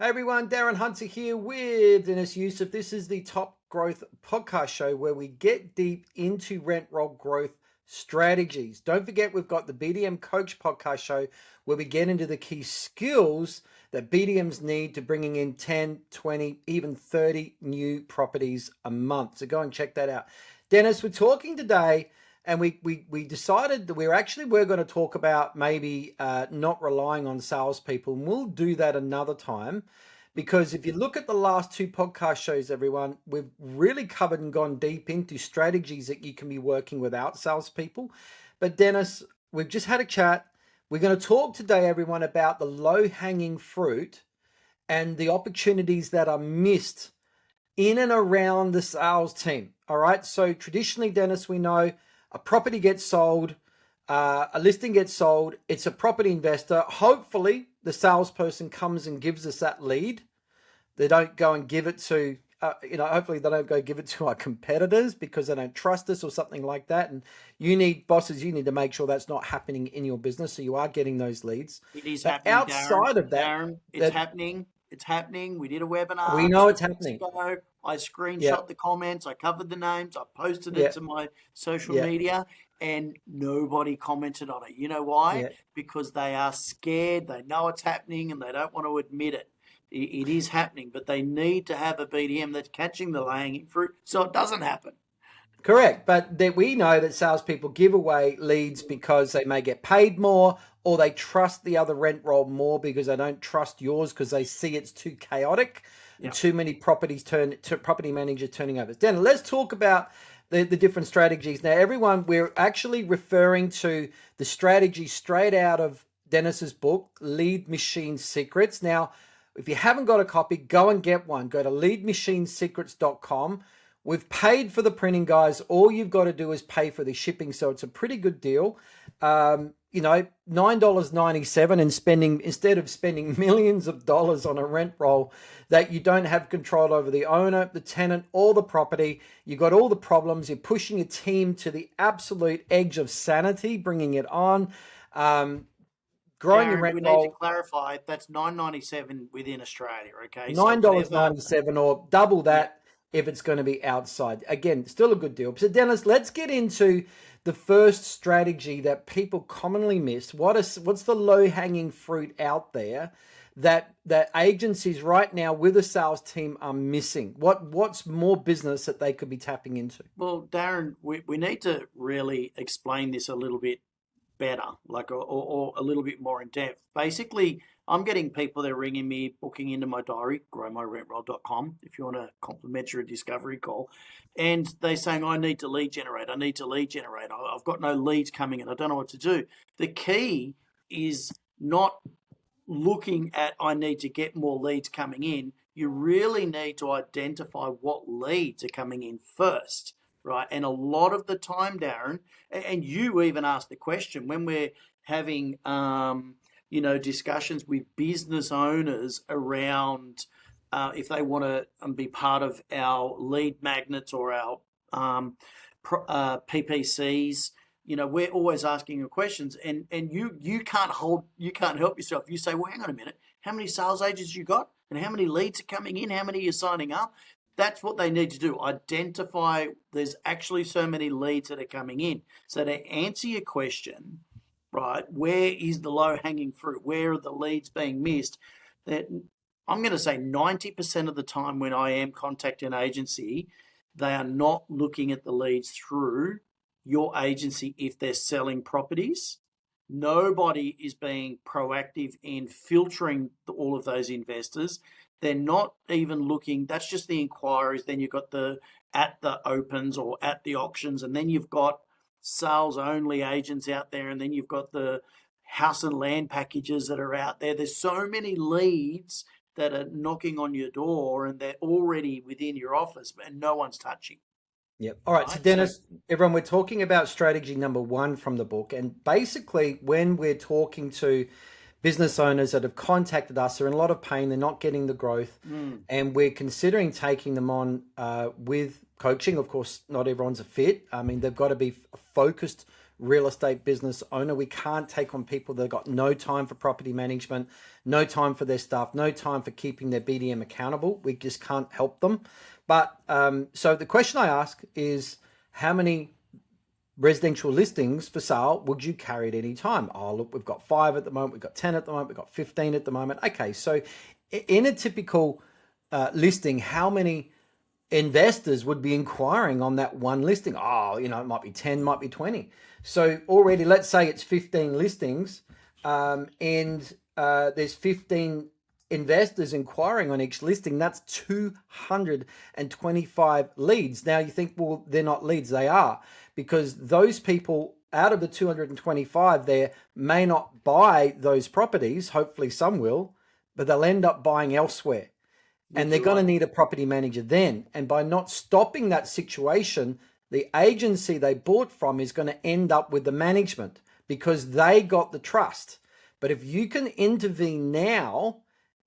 Hey everyone, Darren Hunter here with Deniz Yusuf. This is the Top Growth Podcast Show where we get deep into rent roll growth strategies. Don't forget, we've got the BDM Coach Podcast Show where we get into the key skills that BDMs need to bringing in 10, 20, even 30 new properties a month. So go and check that out. Dennis, we're talking today and we decided that we're going to talk about maybe not relying on salespeople, and we'll do that another time, because if you look at the last two podcast shows, everyone, we've really covered and gone deep into strategies that you can be working without salespeople. But Dennis, we've just had a chat. We're going to talk today, everyone, about the low-hanging fruit and the opportunities that are missed in and around the sales team. All right. So traditionally, Dennis, we know a property gets sold, a listing gets sold. It's a property investor. Hopefully, the salesperson comes and gives us that lead. They don't go and give it to, hopefully they don't go give it to our competitors because they don't trust us or something like that. And you need to make sure that's not happening in your business, so you are getting those leads. It is happening, outside of that, Darren, it's happening. It's happening. We did a webinar. We know it's happening. I screenshot the comments. I covered the names. I posted it to my social media, and nobody commented on it. You know why? Because they are scared. They know it's happening, and they don't want to admit it. It is happening, but they need to have a BDM that's catching the low-hanging fruit so it doesn't happen. Correct. But we know that salespeople give away leads because they may get paid more, or they trust the other rent roll more because they don't trust yours because they see it's too chaotic and too many property managers turning over. Dan, let's talk about the different strategies. Now, everyone, we're actually referring to the strategy straight out of Dennis's book, Lead Machine Secrets. Now, if you haven't got a copy, go and get one. Go to leadmachinesecrets.com. We've paid for the printing, guys. All you've got to do is pay for the shipping, so it's a pretty good deal. $9.97, and instead of spending millions of dollars on a rent roll that you don't have control over the owner, the tenant, or the property. You've got all the problems. You're pushing a team to the absolute edge of sanity, bringing it on. Growing your rent roll. We need to clarify that's $9.97 within Australia. Okay, $9.97 or double that if it's going to be outside. Again, still a good deal. So Dennis, let's get into the first strategy that people commonly miss. What's the low-hanging fruit out there that agencies right now with a sales team are missing? What's more business that they could be tapping into? Well, Darren, we need to really explain this a little bit better, or a little bit more in depth. Basically, I'm getting people that are ringing me, booking into my diary, growmyrentroll.com, if you want a complimentary discovery call, and they're saying, I need to lead generate. I've got no leads coming in. I don't know what to do. The key is not looking at, I need to get more leads coming in. You really need to identify what leads are coming in first. Right. And a lot of the time, Darren, and you even asked the question when we're having, discussions with business owners around if they want to be part of our lead magnets or our PPCs. We're always asking you questions, and you can't help yourself. You say, well, hang on a minute, how many sales agents you got, and how many leads are coming in, how many are signing up? That's what they need to do. Identify there's actually so many leads that are coming in. So to answer your question, right, where is the low-hanging fruit? Where are the leads being missed? That I'm going to say 90% of the time when I am contacting an agency, they are not looking at the leads through your agency if they're selling properties. Nobody is being proactive in filtering all of those investors. They're not even looking, that's just the inquiries. Then you've got at the opens or at the auctions, and then you've got sales only agents out there, and then you've got the house and land packages that are out there. There's so many leads that are knocking on your door and they're already within your office and no one's touching. Yep. All right. So Dennis, everyone, we're talking about strategy number 1 from the book. And basically when we're talking to business owners that have contacted us, are in a lot of pain, they're not getting the growth, and we're considering taking them on with coaching. Of course, not everyone's a fit. I mean, they've got to be a focused real estate business owner. We can't take on people that have got no time for property management, no time for their staff, no time for keeping their BDM accountable. We just can't help them. But so the question I ask is, how many residential listings for sale would you carry at any time? Oh, look, we've got 5 at the moment, we've got 10 at the moment, we've got 15 at the moment. Okay, so in a typical listing, how many investors would be inquiring on that one listing? Oh, it might be 10, might be 20. So already, let's say it's 15 listings, and there's 15 investors inquiring on each listing. That's 225 leads. Now you think, well, they're not leads. They are, because those people out of the 225 there may not buy those properties. Hopefully some will, but they'll end up buying elsewhere. And they're going to need a property manager then. And by not stopping that situation, the agency they bought from is going to end up with the management because they got the trust. But if you can intervene now,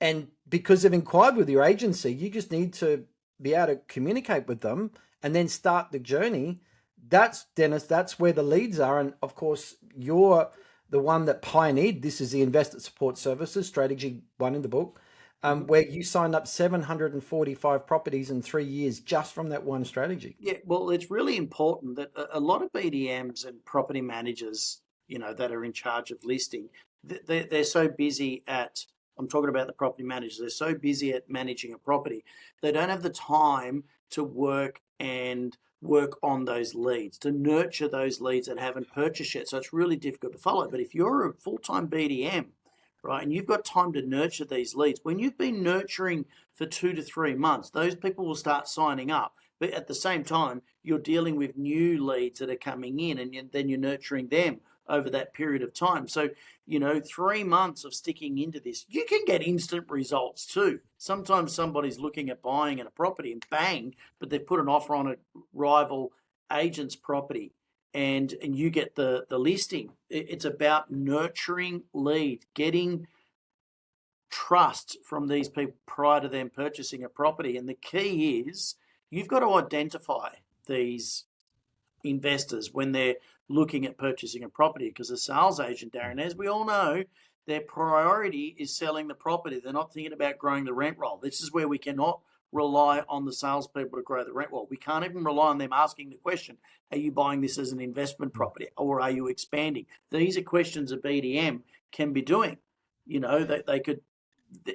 and because they've inquired with your agency, you just need to be able to communicate with them and then start the journey. That's, Dennis, that's where the leads are. And of course, you're the one that pioneered. This is the Investor Support Services, Strategy 1 in the book. Where you signed up 745 properties in 3 years just from that one strategy. Yeah, well, it's really important that a lot of BDMs and property managers, that are in charge of listing, they're so busy at, I'm talking about the property managers, they're so busy at managing a property, they don't have the time to work on those leads, to nurture those leads that haven't purchased yet. So it's really difficult to follow. But if you're a full-time BDM, right, and you've got time to nurture these leads, when you've been nurturing for 2 to 3 months, those people will start signing up. But at the same time, you're dealing with new leads that are coming in, and then you're nurturing them over that period of time. So, 3 months of sticking into this, you can get instant results too. Sometimes somebody's looking at buying a property and bang, but they've put an offer on a rival agent's property. And you get the listing. It's about nurturing leads, getting trust from these people prior to them purchasing a property. And the key is you've got to identify these investors when they're looking at purchasing a property, because a sales agent, Darren, as we all know, their priority is selling the property. They're not thinking about growing the rent roll. This is where we cannot rely on the salespeople to grow the rent roll. We can't even rely on them asking the question, are you buying this as an investment property or are you expanding? These are questions a BDM can be doing. They could,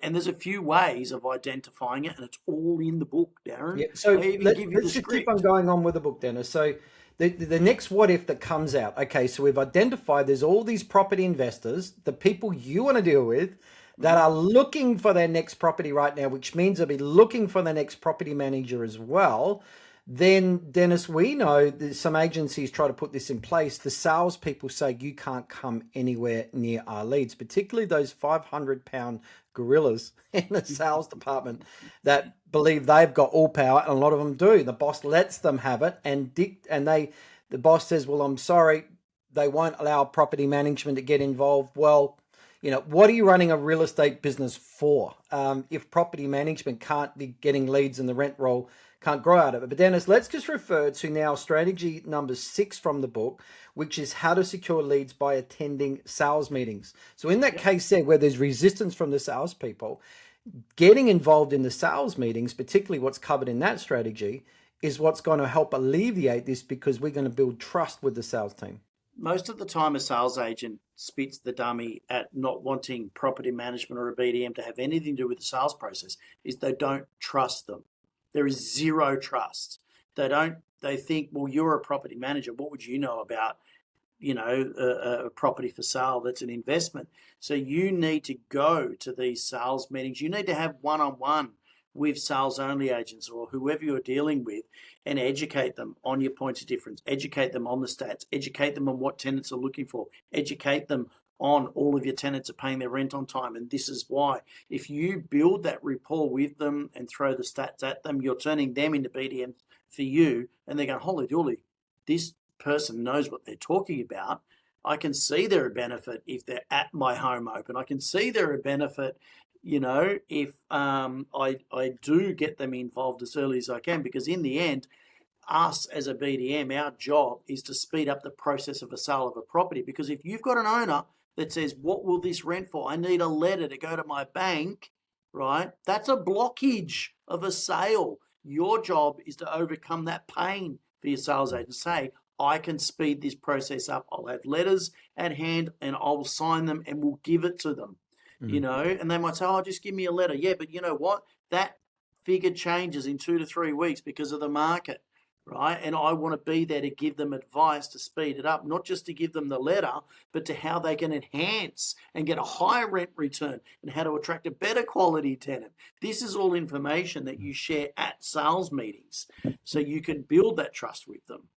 and there's a few ways of identifying it, and it's all in the book, Darren. Yeah, so let's just keep on going on with the book, Dennis. So the next what if that comes out, okay, so we've identified there's all these property investors, the people you want to deal with, that are looking for their next property right now, which means they'll be looking for the next property manager as well. Then, Dennis, we know that some agencies try to put this in place. The salespeople say you can't come anywhere near our leads, particularly those 500-pound gorillas in the sales department that believe they've got all power, and a lot of them do. The boss lets them have it, and the boss says, well, I'm sorry, they won't allow property management to get involved. Well, what are you running a real estate business for if property management can't be getting leads and the rent roll can't grow out of it? But Dennis, let's just refer to now strategy number 6 from the book, which is how to secure leads by attending sales meetings. So in that case there, where there's resistance from the salespeople, getting involved in the sales meetings, particularly what's covered in that strategy, is what's going to help alleviate this, because we're going to build trust with the sales team. Most of the time a sales agent spits the dummy at not wanting property management or a BDM to have anything to do with the sales process is they don't trust them. There is zero trust. They think, well, you're a property manager. What would you know about, a property for sale that's an investment? So you need to go to these sales meetings. You need to have one-on-one with sales only agents or whoever you're dealing with, and educate them on your points of difference, educate them on the stats, educate them on what tenants are looking for, educate them on all of your tenants are paying their rent on time. And this is why. If you build that rapport with them and throw the stats at them, you're turning them into BDM for you, and they're going, holy dooly, this person knows what they're talking about. I can see they're a benefit if they're at my home open. I can see they're a benefit, if I do get them involved as early as I can, because in the end, us as a BDM, our job is to speed up the process of a sale of a property. Because if you've got an owner that says, what will this rent for? I need a letter to go to my bank, right? That's a blockage of a sale. Your job is to overcome that pain for your sales agent. Say, I can speed this process up. I'll have letters at hand and I'll sign them and we'll give it to them, you know, and they might say, oh, just give me a letter. Yeah, but you know what? That figure changes in 2 to 3 weeks because of the market, right? And I want to be there to give them advice to speed it up, not just to give them the letter, but to how they can enhance and get a higher rent return and how to attract a better quality tenant. This is all information that you share at sales meetings so you can build that trust with them.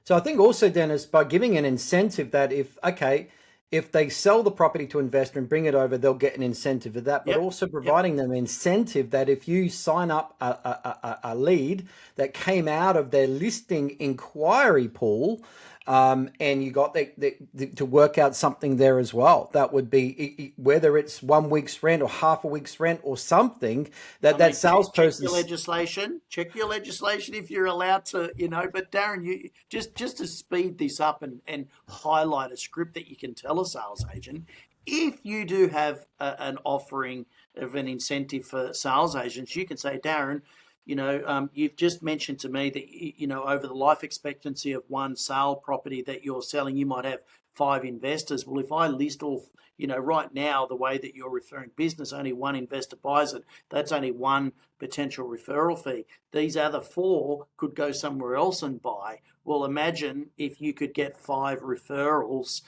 So I think also, Dennis, by giving an incentive that if they sell the property to investor and bring it over, they'll get an incentive of that, but also providing them incentive that if you sign up a lead that came out of their listing inquiry pool, and you got to work out something there as well. That would be whether it's 1 week's rent or half a week's rent or something that salesperson. Check your legislation if you're allowed to, you know. But Darren, you just to speed this up and highlight a script that you can tell a sales agent. If you do have an offering of an incentive for sales agents, you can say, Darren, you know, you've just mentioned to me that, you know, over the life expectancy of one sale property that you're selling, you might have 5 investors. Well, if I list off, you know, right now, the way that you're referring business, only 1 investor buys it. That's only 1 potential referral fee. These other 4 could go somewhere else and buy. Well, imagine if you could get 5 referrals,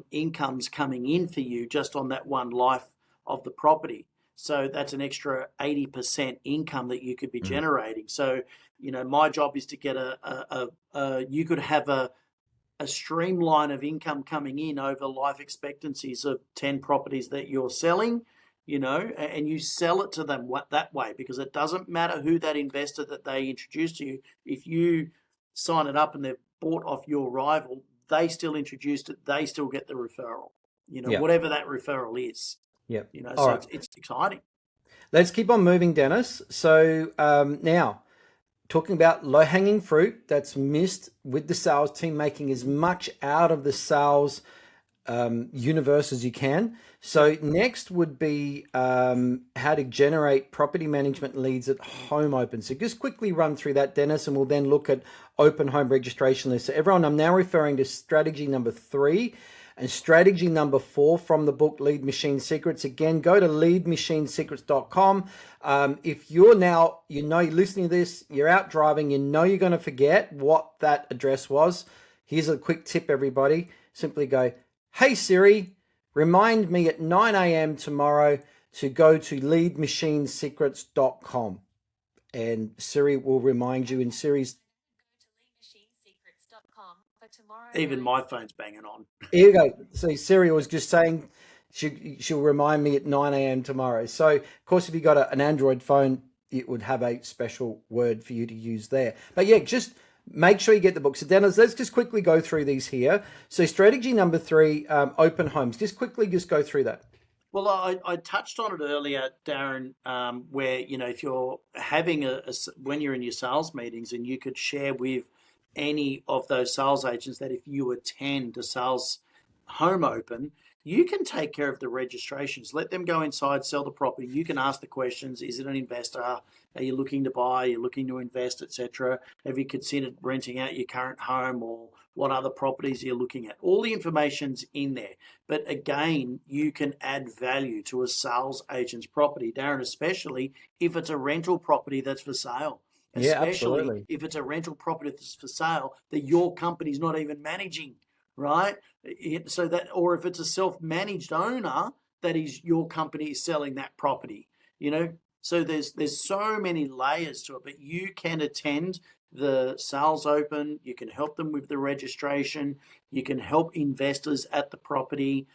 incomes coming in for you just on that one life of the property. So that's an extra 80% income that you could be generating. So, you know, my job is to get you could have a streamline of income coming in over life expectancies of 10 properties that you're selling, you know, and you sell it to them that way, because it doesn't matter who that investor that they introduce to you. If you sign it up and they've bought off your rival, they still introduced it. They still get the referral, you know, whatever that referral is. Yeah. You know, so it's exciting. Let's keep on moving, Dennis. So now, talking about low-hanging fruit that's missed with the sales team, making as much out of the sales universe as you can. So next would be how to generate property management leads at home open. So just quickly run through that, Dennis, and we'll then look at open home registration lists. So everyone, I'm now referring to strategy number 3. And strategy number 4 from the book Lead Machine Secrets. Again, go to leadmachinesecrets.com. If you're now, you know, you're listening to this, you're out driving, you know you're going to forget what that address was. Here's a quick tip, everybody. Simply go, hey Siri, remind me at 9 a.m. tomorrow to go to leadmachinesecrets.com. And Siri will remind you in Siri's. Even my phone's banging on. Here you go. So Siri was just saying she'll remind me at 9 a.m. tomorrow. So, of course, if you got an Android phone, it would have a special word for you to use there. But yeah, just make sure you get the book. So Dennis, let's just quickly go through these here. So strategy number 3, open homes. Just quickly go through that. Well, I touched on it earlier, Darren, where, you know, if you're having when you're in your sales meetings, and you could share with any of those sales agents that if you attend a sales home open, you can take care of the registrations. Let them go inside, sell the property. You can ask the questions. Is it an investor? Are you looking to buy? Are you looking to invest, etc.? Have you considered renting out your current home, or what other properties you're looking at? All the information's in there. But again, you can add value to a sales agent's property, Darren, especially if it's a rental property that's for sale. Especially if it's a rental property that's for sale that your company's not even managing, right? So that, or if it's a self-managed owner that is your company is selling that property, you know. So there's so many layers to it, but you can attend the sales open. You can help them with the registration. You can help investors at the property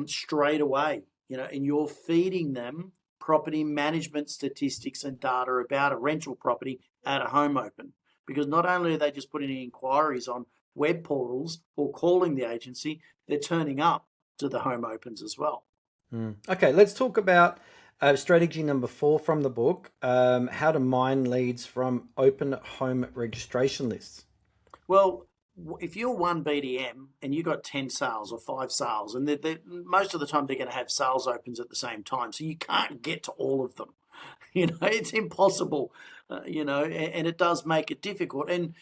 straight away, you know, and you're feeding them property management statistics and data about a rental property at a home open. Because not only are they just putting in inquiries on web portals or calling the agency, they're turning up to the home opens as well. Okay, let's talk about Strategy number 4 from the book, how to mine leads from open home registration lists. Well, if you're one BDM and you got 10 sales or 5 sales, and most of the time they're going to have sales opens at the same time, so you can't get to all of them. It's impossible, and it does make it difficult. And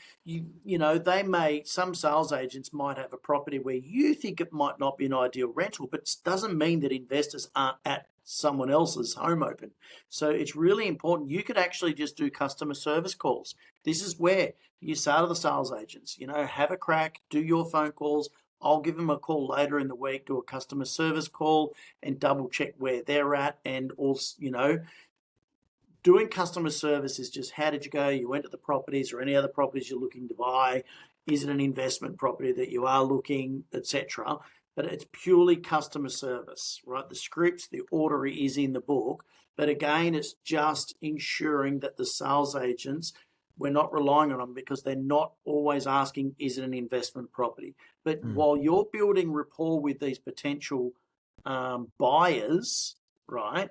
some sales agents might have a property where you think it might not be an ideal rental, but it doesn't mean that investors aren't at someone else's home open. So it's really important. You could actually just do customer service calls. This is where you say to the sales agents, have a crack, do your phone calls. I'll give them a call later in the week, do a customer service call and double check where they're at. And also, doing customer service is just, how did you go? You went to the properties or any other properties you're looking to buy. Is it an investment property that you are looking, etc.? But it's purely customer service, right? The scripts, the order is in the book. But again, it's just ensuring that the sales agents, we're not relying on them because they're not always asking, is it an investment property? But while you're building rapport with these potential buyers, right,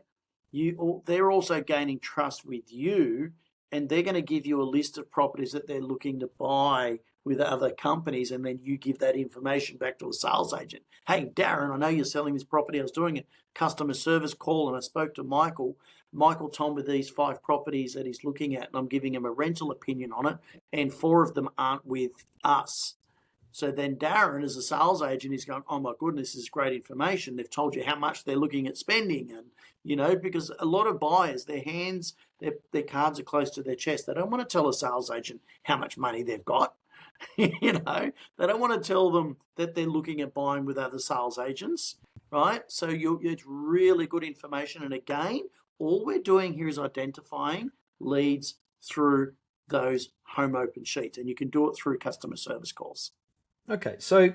they're also gaining trust with you, and they're going to give you a list of properties that they're looking to buy with other companies, and then you give that information back to a sales agent. Hey, Darren, I know you're selling this property. I was doing a customer service call, and I spoke to Michael. Michael told me these 5 properties that he's looking at, and I'm giving him a rental opinion on it, and 4 of them aren't with us. So then Darren, as a sales agent, is going, oh my goodness, this is great information. They've told you how much they're looking at spending. And, because a lot of buyers, their cards are close to their chest. They don't want to tell a sales agent how much money they've got. They don't want to tell them that they're looking at buying with other sales agents, right? So it's really good information. And again, all we're doing here is identifying leads through those home open sheets, and you can do it through customer service calls. Okay, so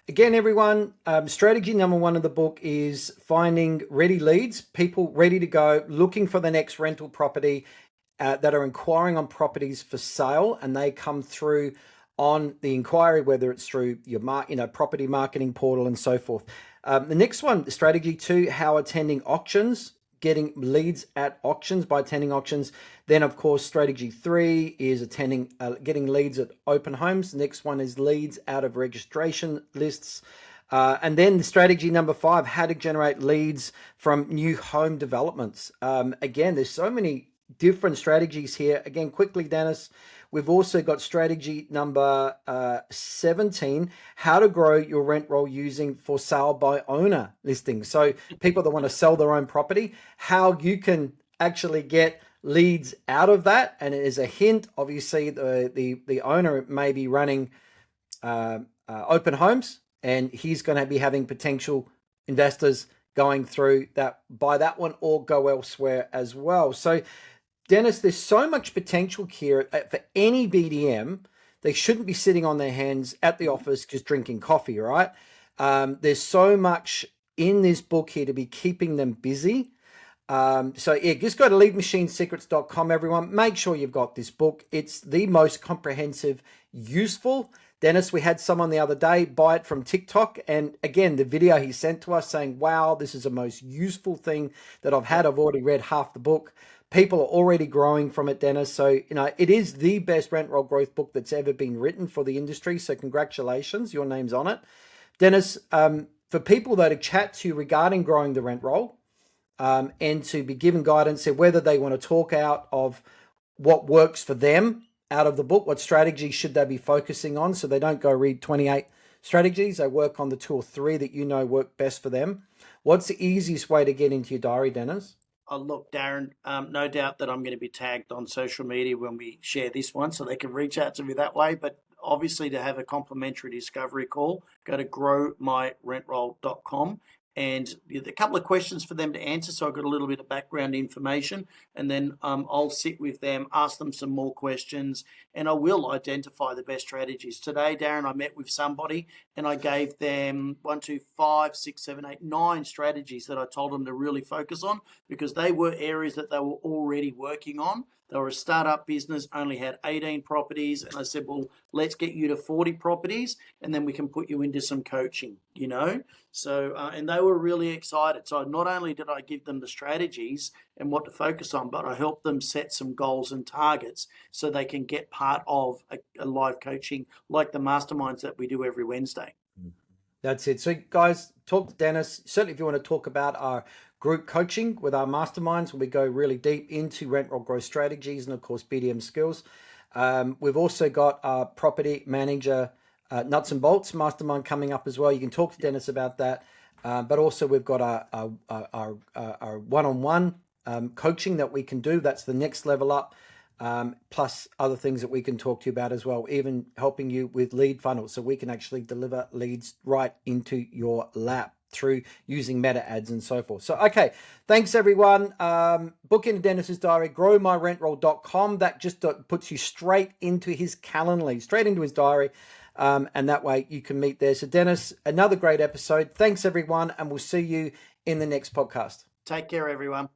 again, everyone, strategy number 1 of the book is finding ready leads, people ready to go, looking for the next rental property, that are inquiring on properties for sale, and they come through on the inquiry, whether it's through your property marketing portal and so forth. The next one, strategy 2, how attending auctions, getting leads at auctions by attending auctions. Then, of course, strategy 3 is getting leads at open homes. The next one is leads out of registration lists. And then strategy number 5, how to generate leads from new home developments. Again, there's so many different strategies here. Again, quickly, Dennis, we've also got strategy number 17, how to grow your rent roll using for sale by owner listings. So people that want to sell their own property, how you can actually get leads out of that. And it is a hint, obviously, the owner may be running open homes, and he's going to be having potential investors going through that, buy that one or go elsewhere as well. So Dennis, there's so much potential here for any BDM. They shouldn't be sitting on their hands at the office just drinking coffee, right? There's so much in this book here to be keeping them busy. So yeah, just go to leadmachinesecrets.com, everyone. Make sure you've got this book. It's the most comprehensive, useful. Dennis, we had someone the other day buy it from TikTok. And again, the video he sent to us saying, wow, this is the most useful thing that I've had. I've already read half the book. People are already growing from it, Dennis. So, it is the best rent roll growth book that's ever been written for the industry. So congratulations, your name's on it. Dennis, for people that chat to you regarding growing the rent roll, and to be given guidance of whether they want to talk out of what works for them out of the book, what strategy should they be focusing on, so they don't go read 28 strategies, they work on the 2 or 3 that work best for them. What's the easiest way to get into your diary, Dennis? Oh, look, Darren, no doubt that I'm going to be tagged on social media when we share this one, so they can reach out to me that way. But obviously, to have a complimentary discovery call, go to growmyrentroll.com. And a couple of questions for them to answer. So I've got a little bit of background information, and then I'll sit with them, ask them some more questions, and I will identify the best strategies. Today, Darren, I met with somebody and I gave them 1, 2, 5, 6, 7, 8, 9 strategies that I told them to really focus on, because they were areas that they were already working on. They were a startup business, only had 18 properties. And I said, well, let's get you to 40 properties and then we can put you into some coaching, you know? So, and they were really excited. So not only did I give them the strategies and what to focus on, but I helped them set some goals and targets so they can get part of a live coaching like the masterminds that we do every Wednesday. That's it. So guys, talk to Dennis. Certainly if you want to talk about our group coaching with our masterminds, where we go really deep into rent roll growth strategies and of course BDM skills. We've also got our property manager nuts and bolts mastermind coming up as well. You can talk to Dennis about that. But also we've got our one-on-one coaching that we can do. That's the next level up. Plus other things that we can talk to you about as well, even helping you with lead funnels. So we can actually deliver leads right into your lap through using meta ads and so forth. So, okay. Thanks everyone. Book into Dennis's diary, growmyrentroll.com. That just puts you straight into his Calendly, straight into his diary. And that way you can meet there. So Dennis, another great episode. Thanks everyone. And we'll see you in the next podcast. Take care, everyone.